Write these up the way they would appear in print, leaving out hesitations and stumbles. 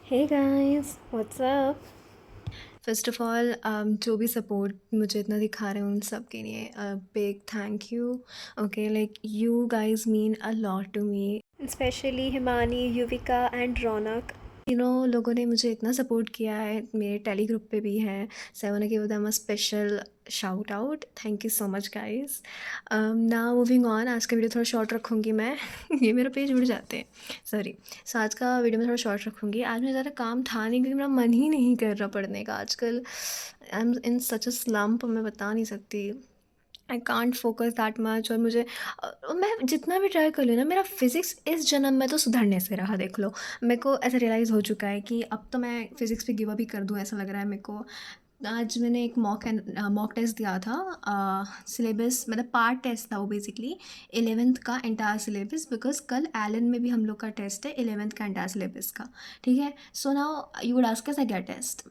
Hey guys, what's up? First of all जो भी support मुझे इतना दिखा रहे हैं उन सब के लिए big thank you. Okay, like you guys mean a lot to me. Especially Himani, Yuvika, and Ronak. लोगों ने मुझे इतना सपोर्ट किया है, मेरे टेली ग्रुप पे भी हैं, so I want to give them a special shout out. Thank you so much guys. Now moving on, आज का वीडियो थोड़ा शॉर्ट रखूँगी मैं। ये मेरा पेज उड़ जाते हैं, सॉरी। सो आज का वीडियो मैं थोड़ा शॉर्ट रखूँगी। आज मेरा ज़्यादा काम था नहीं क्योंकि मेरा मन ही नहीं कर रहा पढ़ने का आजकल। I am in such a slump, मैं बता नहीं सकती। I can't focus that much. और मुझे मैं जितना भी ट्राई कर लूँ ना, मेरा फिज़िक्स इस जन्म में तो सुधरने से रहा, देख लो। मेरे को ऐसा रियलाइज़ हो चुका है कि अब तो मैं फ़िज़िक्स पे गिव अप ही कर दूँ, ऐसा लग रहा है मेरे को। आज मैंने एक मॉक टेस्ट दिया था। सिलेबस मतलब पार्ट टेस्ट था वो, बेसिकली 11th का एंटायर सिलेबस, बिकॉज कल एलन में भी हम लोग का टेस्ट है 11th का एंटायर सिलेबस का। ठीक है, so now you would ask us I get test.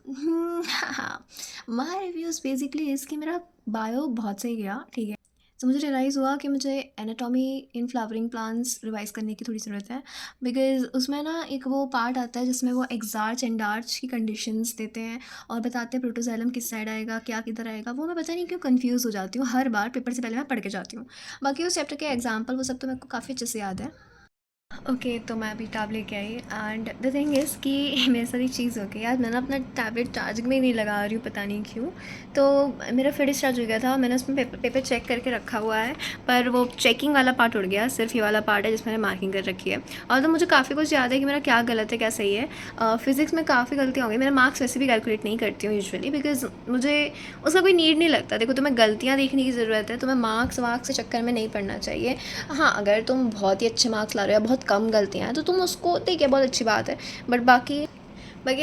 My reviews basically इसकी मेरा बायो बहुत सही गया, ठीक है। तो मुझे रियलाइज़ हुआ कि मुझे anatomy in flowering plants revise करने की थोड़ी ज़रूरत है, बिकॉज़ उसमें ना एक वो पार्ट आता है जिसमें वो एग्जार्च एंडार्च की कंडीशंस देते हैं और बताते हैं प्रोटोजाइलम किस साइड आएगा, क्या किधर आएगा। वो मैं पता नहीं क्यों कंफ्यूज हो जाती हूँ हर बार, पेपर से पहले मैं पढ़ के जाती हूँ। बाकी उस चैप्टर के एग्जाम्पल वो सब तो मेरे को काफ़ी अच्छे से याद है। ओके, तो मैं अभी टैब लेके आई एंड द थिंग इज़ कि मेरे साथ एक चीज़ हो गई यार। मैं ना अपना टैबलेट चार्ज में ही नहीं लगा रही हूँ, पता नहीं क्यों। तो मेरा फिर डिस्चार्ज हो गया था, मैंने उसमें पेपर चेक करके रखा हुआ है, पर वो चेकिंग वाला पार्ट उड़ गया। सिर्फ ये वाला पार्ट है जिसमें मैंने मार्किंग कर रखी है। और तो मुझे काफ़ी कुछ याद है कि मेरा क्या गलत है क्या सही है। फिज़िक्स में काफ़ी गलतियाँ हो गई। मेरे मार्क्स वैसे भी कैलकुलेट नहीं करती हूँ यूजुअली, बिकॉज मुझे उसका कोई नीड नहीं लगता। देखो, तुम्हें गलतियाँ देखने की ज़रूरत है, तुम्हें मार्क्स वार्क्स के चक्कर में नहीं पढ़ना चाहिए। हाँ, अगर तुम बहुत ही अच्छे मार्क्स ला रहे हो या बहुत कम गलतियाँ हैं तो तुम उसको ठीक है, बहुत अच्छी बात है। बट बाकी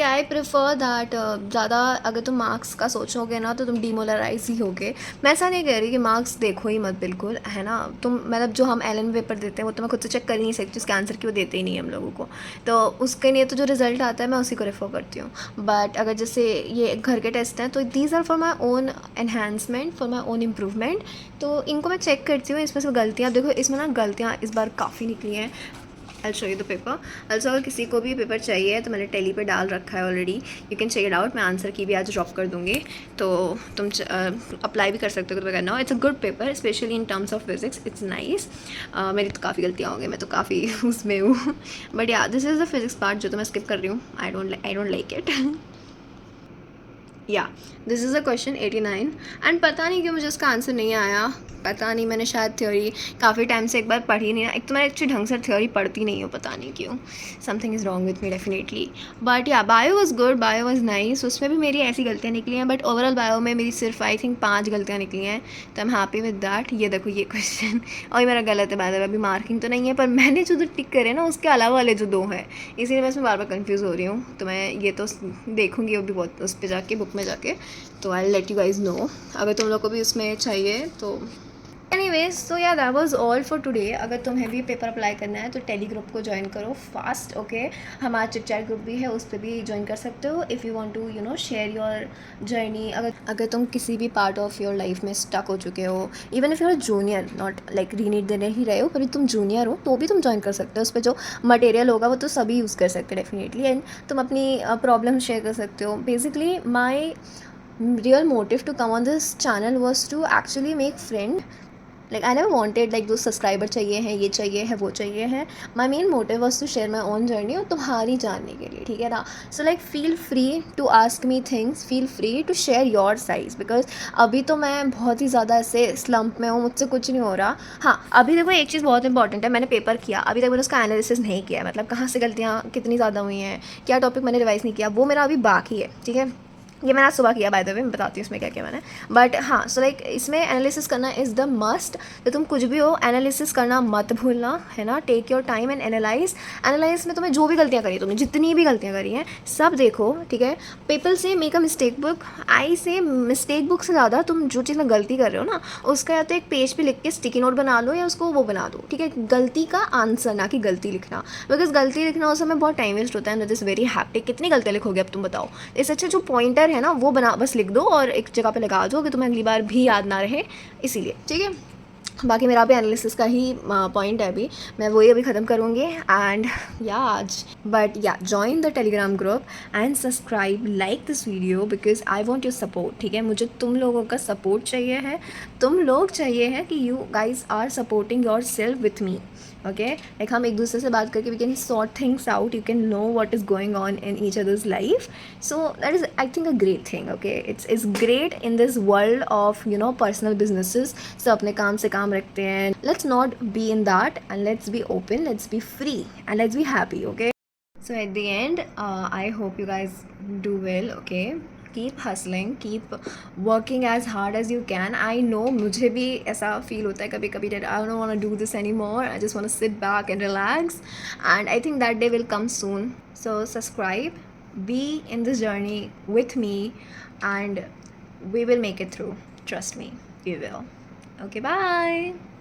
आई प्रेफर दैट ज़्यादा अगर तुम मार्क्स का सोचोगे ना तो तुम डिमोरलाइज ही होगे। मैं ऐसा नहीं कह रही कि मार्क्स देखो ही मत, बिल्कुल, है ना। तुम मतलब जो हम एलन पेपर देते हैं वो तो मैं खुद से चेक कर ही नहीं सकती, उसके आंसर की वो देते ही नहीं हम लोगों को। तो उसके लिए तो जो रिज़ल्ट आता है मैं उसी को रेफर करती हूँ। बट अगर जैसे ये घर के टेस्ट हैं तो these are for my own enhancement, for my own improvement. तो इनको मैं चेक करती हूँ, इसमें से गलतियाँ देखो, इसमें ना गलतियाँ इस बार काफ़ी निकली हैं। I show you the paper. also अगर किसी को भी पेपर चाहिए तो मैंने टेली पे डाल रखा है already, you can check it out. मैं आंसर की भी आज ड्रॉप कर दूँगी, तो तुम अप्लाई भी कर सकते हो करना हो। It's a good paper, specially in terms of physics, it's nice. मेरी तो काफ़ी गलतियाँ हो गई, मैं तो काफ़ी उसमें हूँ। But yeah this is the physics part जो तो मैं स्किप कर रही हूँ। I don't like it. Yeah this is a question 89 and पता नहीं क्यों मुझे उसका आंसर नहीं आया। पता नहीं, मैंने शायद थ्योरी काफ़ी टाइम से एक बार पढ़ी नहीं ना। एक तो मैं एक्चुअली ढंग से थ्योरी पढ़ती नहीं हूँ, पता नहीं क्यों। Something is wrong with me definitely. But yeah bio was good, bio was nice. उसमें भी मेरी ऐसी गलतियाँ निकली हैं, बट ओवरऑल बायो में मेरी सिर्फ आई थिंक 5 गलतियाँ निकली हैं, तो I am happy with that. ये देखो ये क्वेश्चन और ये मेरा गलत है, बाय द वे। अभी मार्किंग तो नहीं है, पर मैंने जो टिक करे ना उसके अलावा वाले जो 2 हैं, इसीलिए मैं इसमें बार बार कन्फ्यूज़ हो रही हूँ। तो मैं ये तो देखूँगी अभी बहुत उस पर जाके, बुक में जाके। तो I let you guys know अगर तुम लोग को भी उसमें चाहिए तो। एनीवेज, तो yeah that was all for today. अगर तुम्हें भी पेपर अप्लाई करना है तो टेली ग्रुप को ज्वाइन करो फास्ट, ओके। हमारा चिट चैट ग्रुप भी है, उस पर भी ज्वाइन कर सकते हो if you want to share your journey. अगर तुम किसी भी पार्ट ऑफ योर लाइफ में स्टक हो चुके हो, even if you are junior, not like reNEET देने ही रहे हो, पर तुम जूनियर हो तो भी तुम ज्वाइन कर सकते हो। उस पर जो मटेरियल होगा वो तो सभी यूज़ कर सकते हैं डेफिनेटली, एंड तुम अपनी प्रॉब्लम शेयर कर सकते हो। Basically my real motive to come on this channel was to actually make friend. Like I never wanted like जो सब्सक्राइबर चाहिए हैं, ये चाहिए है, वो चाहिए है। My main motive was to share my own journey और तुम्हारी जानने के लिए, ठीक है ना। So like feel free to ask me things, feel free to share your साइज, बिकॉज अभी तो मैं बहुत ही ज़्यादा ऐसे स्लम्प में हूँ, मुझसे कुछ नहीं हो रहा। हाँ, अभी देखो एक चीज़ बहुत इंपॉर्टेंट है, मैंने पेपर किया, अभी तक मैंने उसका एनालिसिस नहीं किया है, मतलब कहाँ से गलतियाँ कितनी ज़्यादा हुई हैं, क्या टॉपिक मैंने रिवाइज़ नहीं किया, वो मेरा अभी बाकी है, ठीक है। ये मैंने आज सुबह किया, बाय द वे मैं बताती हूँ इसमें क्या क्या मैंने। बट हाँ, सो लाइक इसमें एनालिसिस करना इज़ द मस्ट। तो तुम कुछ भी हो, एनालिसिस करना मत भूलना, है ना। Take your time and analyse में तुम्हें जो भी गलतियाँ करी, तुमने जितनी भी गलतियाँ करी हैं सब देखो, ठीक है। पीपल से मेक अ मिस्टेक बुक, आई से मिस्टेक बुक से ज़्यादा तुम जो चीज़ में गलती कर रहे हो ना उसका या तो एक पेज पे लिख के स्टिकी नोट बना लो या उसको वो बना दो, ठीक है। गलती का आंसर, ना कि गलती लिखना, बिकॉज गलती लिखना उस समय बहुत टाइम वेस्ट होता है, दैट इज़ वेरी हैप्टिक। कितनी गलतियाँ लिखोगे अब तुम बताओ। इससे अच्छा जो पॉइंटर है ना वो बना बस लिख दो और एक जगह पे लगा दो कि तुम्हें अगली बार भी याद ना रहे, इसीलिए, ठीक है। बाकी मेरा भी एनालिसिस का ही पॉइंट है अभी, मैं वही अभी ख़त्म करूँगी एंड या आज बट या join the Telegram group and subscribe like this video because I want your support, ठीक है। मुझे तुम लोगों का सपोर्ट चाहिए है, तुम लोग चाहिए है कि you guys are supporting yourself with me, okay. Like हम एक दूसरे से बात करके we can sort things out, you can know what is going on in each others life, so that is I think a great thing, okay. It's great in this world of you know personal businesses, सब अपने काम से काम रखते हैं, let's not be in that and let's be open, let's be free and let's be happy, okay. So at the end, I hope you guys do well, okay? Keep hustling, keep working as hard as you can. I know मुझे भी ऐसा feel होता है कभी कभी that I don't want to do this anymore. I just want to sit back and relax. And I think that day will come soon. So subscribe, be in this journey with me, and we will make it through. Trust me, we will. Okay, bye.